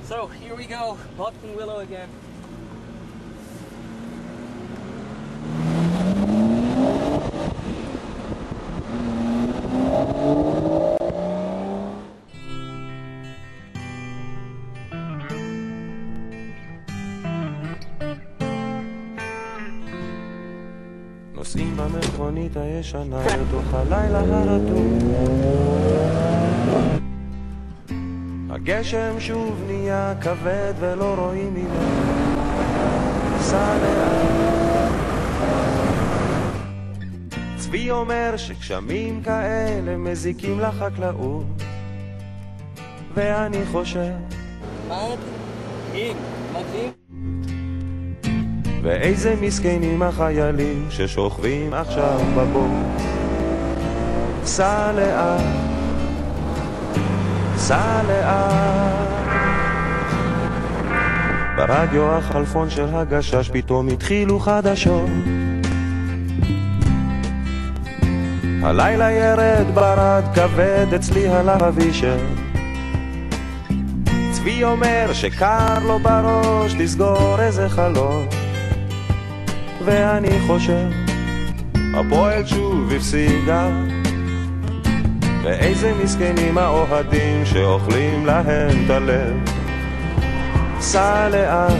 So here we go, Boston Willow again. נוסעים במכונית הישנה לתוך הלילה הרטוב, הגשם שוב נהיה כבד ולא רואים ממנו, סע לאט. צבי אומר שגשמים כאלה מזיקים לחקלאות, ואני חושב מדהים. ואיזה מסכנים החיילים ששוכבים עכשיו בבור. סע לאט, סע לאט. ברדיו החלפון של הגשש פתאום התחילו חדשות. הלילה ירד ברד כבד אצלי עליו אבישר. צבי אומר שקר לו בראש לסגור איזה חלון, ואני חושב הפועל שוב הפסידה, ואיזה מסכנים האוהדים שאוכלים להם את הלב. סע לאט,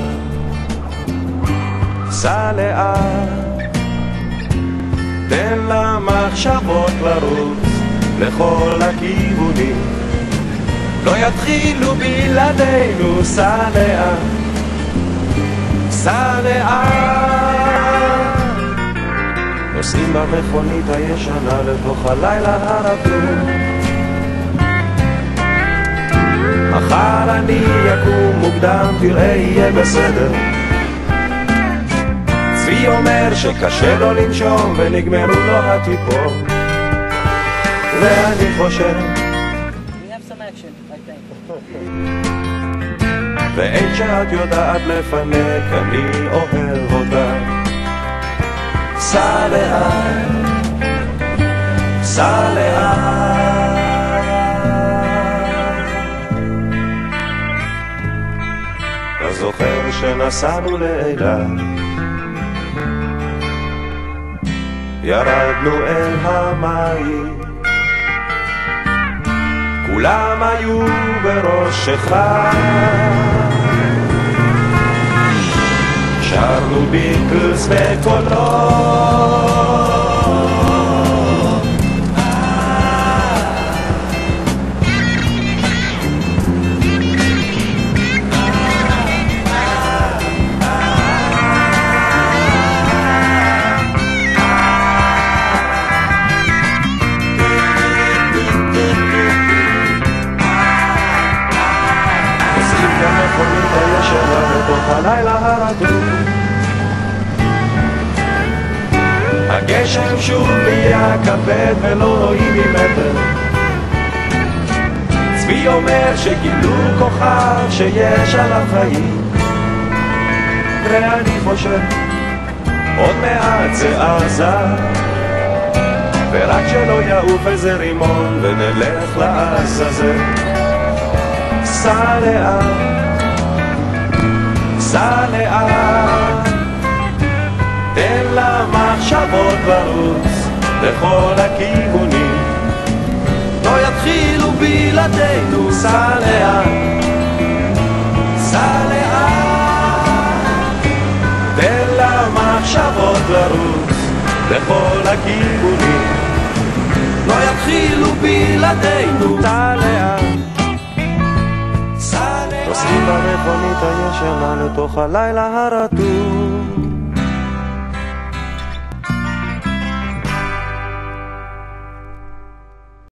סע לאט, תן למחשבות לרוץ לכל הכיוונים, לא יתחילו בלעדינו. סע לאט, סע לאט. נוסעים במכונית הישנה לתוך הלילה הרטוב, מחר אני יקום מוקדם, תראה יהיה בסדר. צבי אומר שקשה לו לנשום ונגמרו לו הטיפות, ואני חושב ואין שאת יודעת לפנק, אני אוהב אותה. סע לאט, סע לאט. אתה זוכר שנסענו לאילת, ירדנו אל המים, כולם היו בראש אחד, שרנו ביקלס בקולות. המכונית הישנה לתוך הלילה הרטוב, הגשם שוב נהיה כבד ולא רואים ממטר. צבי אומר שגילו כוכב שיש עליו חיים, ואני חושב עוד מעט זה עזה, ורק שלא יעוף איזה רימון ונלך לעזאזל. סע לאט, סע לאט, תן למחשבות לרוץ לכל הכיוונים, לא יתחילו בלעדינו. סע לאט, סע לאט, תן למחשבות לרוץ לכל הכיוונים, לא יתחילו בלעדינו. סע לאט, נוסעים במכונית הישנה לתוך הלילה הרטוב,